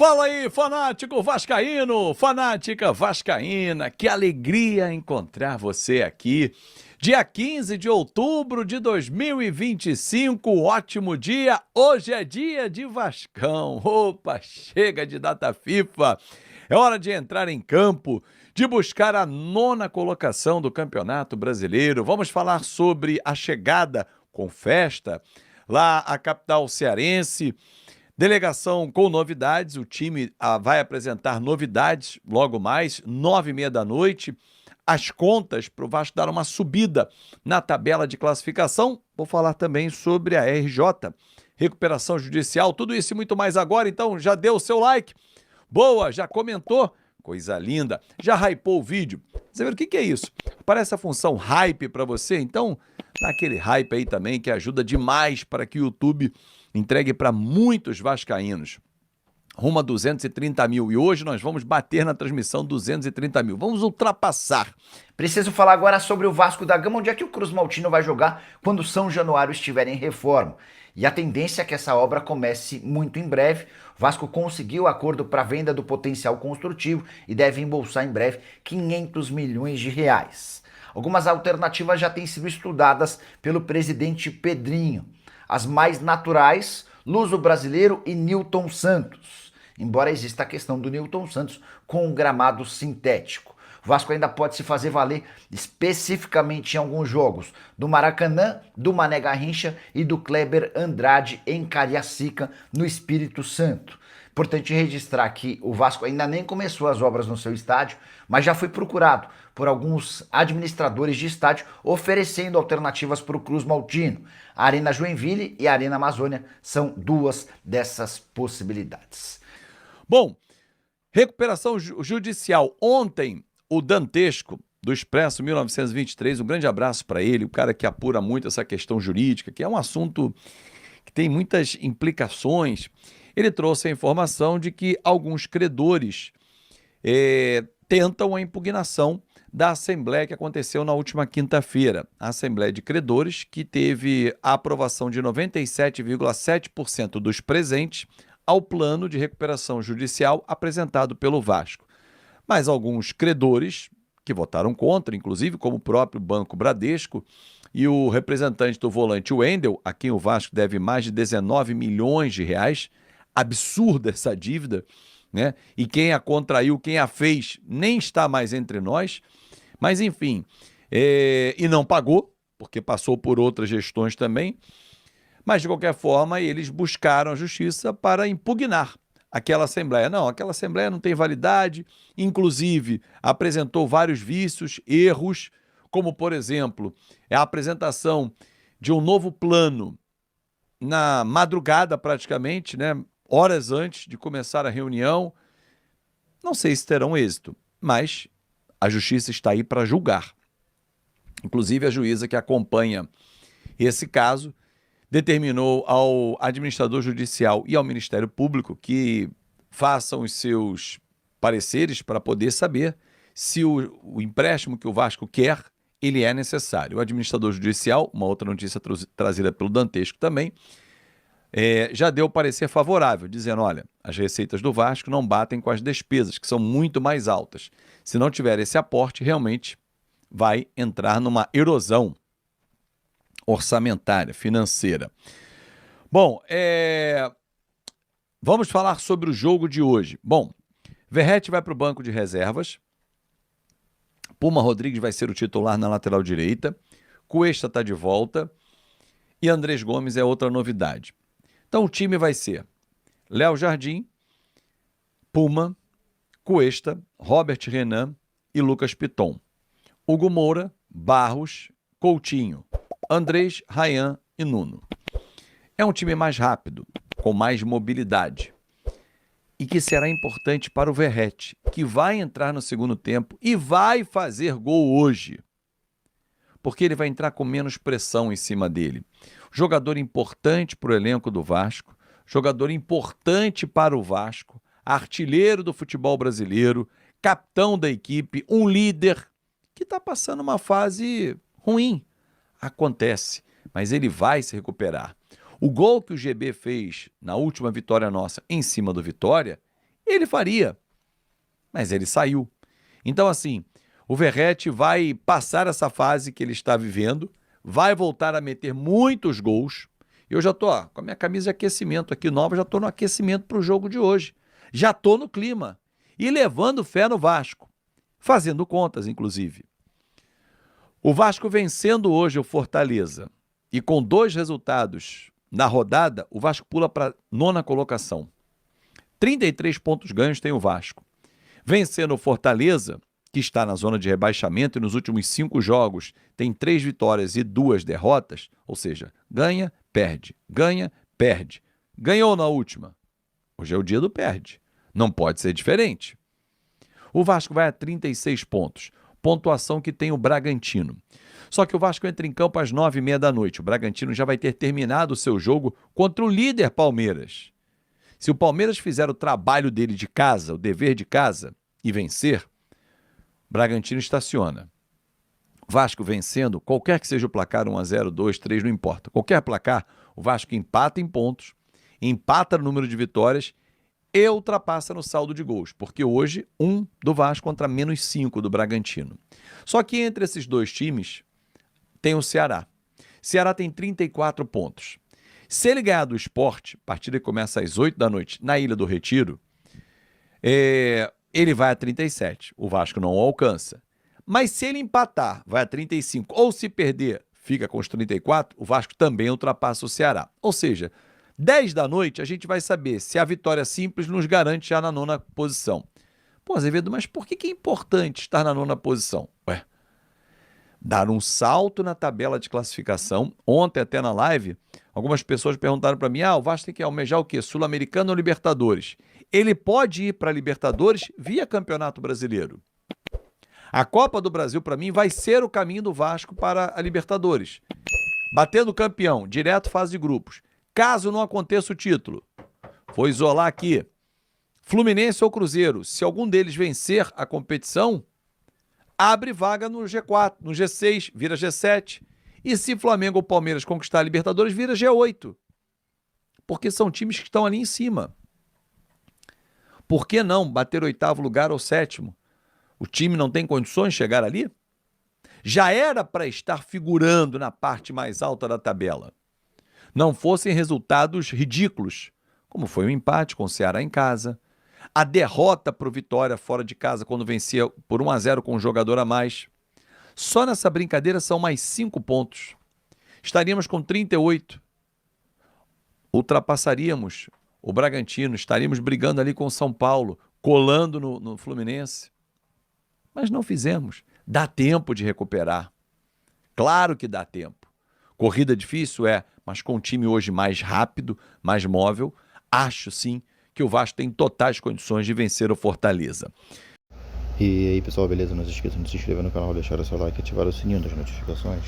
Fala aí, fanático vascaíno, fanática vascaína, que alegria encontrar você aqui. Dia 15 de outubro de 2025, ótimo dia, hoje é dia de Vascão. Opa, chega de data FIFA, é hora de entrar em campo, de buscar a 9ª colocação do Campeonato Brasileiro. Vamos falar sobre a chegada com festa lá à capital cearense. Delegação com novidades, o time vai apresentar novidades logo mais, 9h30 da noite. As contas para o Vasco dar uma subida na tabela de classificação. Vou falar também sobre a RJ, recuperação judicial, tudo isso e muito mais agora. Então já deu o seu like? Boa, já comentou? Coisa linda. Já hypou o vídeo? Você vê o que é isso? Aparece a função hype para você? Então dá aquele hype aí também que ajuda demais para que o YouTube entregue para muitos vascaínos. Rumo a 230 mil. E hoje nós vamos bater na transmissão 230 mil. Vamos ultrapassar. Preciso falar agora sobre o Vasco da Gama, onde é que o Cruz Maltino vai jogar quando o São Januário estiver em reforma. E a tendência é que essa obra comece muito em breve. O Vasco conseguiu acordo para venda do potencial construtivo e deve embolsar em breve 500 milhões de reais. Algumas alternativas já têm sido estudadas pelo presidente Pedrinho. As mais naturais, Luso Brasileiro e Newton Santos. Embora exista a questão do Newton Santos com um gramado sintético. O Vasco ainda pode se fazer valer especificamente em alguns jogos do Maracanã, do Mané Garrincha e do Kleber Andrade em Cariacica, no Espírito Santo. Importante registrar que o Vasco ainda nem começou as obras no seu estádio, mas já foi procurado por alguns administradores de estádio oferecendo alternativas para o Cruz Maltino. A Arena Joinville e a Arena Amazônia são duas dessas possibilidades. Bom, recuperação judicial. Ontem, o Dantesco, do Expresso 1923, um grande abraço para ele, o cara que apura muito essa questão jurídica, que é um assunto que tem muitas implicações. Ele trouxe a informação de que alguns credores tentam a impugnação da Assembleia que aconteceu na última quinta-feira. A Assembleia de Credores, que teve a aprovação de 97,7% dos presentes ao plano de recuperação judicial apresentado pelo Vasco. Mas alguns credores que votaram contra, inclusive como o próprio Banco Bradesco e o representante do volante Wendel, a quem o Vasco deve mais de 19 milhões de reais, absurda essa dívida, né? E quem a contraiu, quem a fez, nem está mais entre nós. Mas, enfim, e não pagou, porque passou por outras gestões também. Mas, de qualquer forma, eles buscaram a justiça para impugnar aquela Assembleia. Não, aquela Assembleia não tem validade, inclusive apresentou vários vícios, erros, como, por exemplo, a apresentação de um novo plano na madrugada, praticamente, né? Horas antes de começar a reunião. Não sei se terão êxito, mas a justiça está aí para julgar. Inclusive, a juíza que acompanha esse caso determinou ao administrador judicial e ao Ministério Público que façam os seus pareceres para poder saber se o empréstimo que o Vasco quer, ele é necessário. O administrador judicial, uma outra notícia trazida pelo Dantesco também, já deu o parecer favorável, dizendo, olha, as receitas do Vasco não batem com as despesas, que são muito mais altas. Se não tiver esse aporte, realmente vai entrar numa erosão orçamentária, financeira. Bom, vamos falar sobre o jogo de hoje. Bom, Verratti vai para o banco de reservas, Puma Rodrigues vai ser o titular na lateral direita, Cuesta está de volta e Andrés Gomes é outra novidade. Então o time vai ser Léo Jardim, Puma, Cuesta, Robert Renan e Lucas Piton. Hugo Moura, Barros, Coutinho, Andrés, Ryan e Nuno. É um time mais rápido, com mais mobilidade. E que será importante para o Verratti, que vai entrar no segundo tempo e vai fazer gol hoje. Porque ele vai entrar com menos pressão em cima dele. Jogador importante para o elenco do Vasco, jogador importante para o Vasco, artilheiro do futebol brasileiro, capitão da equipe, um líder que está passando uma fase ruim. Acontece, mas ele vai se recuperar. O gol que o GB fez na última vitória nossa em cima do Vitória, ele faria. Mas ele saiu. Então, assim, o Verratti vai passar essa fase que ele está vivendo, vai voltar a meter muitos gols. Eu já tô com a minha camisa de aquecimento aqui nova, já tô no aquecimento para o jogo de hoje. Já tô no clima. E levando fé no Vasco. Fazendo contas, inclusive. O Vasco vencendo hoje o Fortaleza e com 2 resultados na rodada, o Vasco pula para 9ª colocação. 33 pontos ganhos tem o Vasco. Vencendo o Fortaleza, que está na zona de rebaixamento e nos últimos 5 jogos tem 3 vitórias e 2 derrotas, ou seja, ganha, perde, ganha, perde. Ganhou na última. Hoje é o dia do perde. Não pode ser diferente. O Vasco vai a 36 pontos, pontuação que tem o Bragantino. Só que o Vasco entra em campo às 9h30 da noite. O Bragantino já vai ter terminado o seu jogo contra o líder Palmeiras. Se o Palmeiras fizer o trabalho dele de casa, o dever de casa, e vencer, Bragantino estaciona. Vasco vencendo, qualquer que seja o placar, 1-0, 2-3, não importa. Qualquer placar, o Vasco empata em pontos, empata no número de vitórias e ultrapassa no saldo de gols, porque hoje 1 do Vasco contra -5 do Bragantino. Só que entre esses 2 times tem o Ceará. Ceará tem 34 pontos. Se ele ganhar do Sport, a partida que começa às 8 da noite na Ilha do Retiro, ele vai a 37. O Vasco não o alcança. Mas se ele empatar, vai a 35. Ou se perder, fica com os 34, o Vasco também ultrapassa o Ceará. Ou seja, 10 da noite a gente vai saber se a vitória simples nos garante já na 9ª posição. Pô, Azevedo, mas por que é importante estar na 9ª posição? Ué, dar um salto na tabela de classificação. Ontem até na live, algumas pessoas perguntaram para mim, o Vasco tem que almejar o quê? Sul-Americano ou Libertadores? Ele pode ir para Libertadores via Campeonato Brasileiro. A Copa do Brasil, para mim, vai ser o caminho do Vasco para a Libertadores. Batendo campeão, direto fase de grupos. Caso não aconteça o título, vou isolar aqui, Fluminense ou Cruzeiro, se algum deles vencer a competição, abre vaga no G4, no G6, vira G7. E se Flamengo ou Palmeiras conquistar a Libertadores, vira G8. Porque são times que estão ali em cima. Por que não bater 8º lugar ou 7º? O time não tem condições de chegar ali? Já era para estar figurando na parte mais alta da tabela. Não fossem resultados ridículos, como foi o empate com o Ceará em casa, a derrota para o Vitória fora de casa quando vencia por 1-0 com um jogador a mais. Só nessa brincadeira são mais 5 pontos. Estaríamos com 38. Ultrapassaríamos o Bragantino, estaríamos brigando ali com o São Paulo, colando no Fluminense. Mas não fizemos. Dá tempo de recuperar. Claro que dá tempo. Corrida difícil mas com um time hoje mais rápido, mais móvel, acho sim que o Vasco tem totais condições de vencer o Fortaleza. E aí pessoal, beleza? Não se esqueçam de se inscrever no canal, deixar o seu like e ativar o sininho das notificações.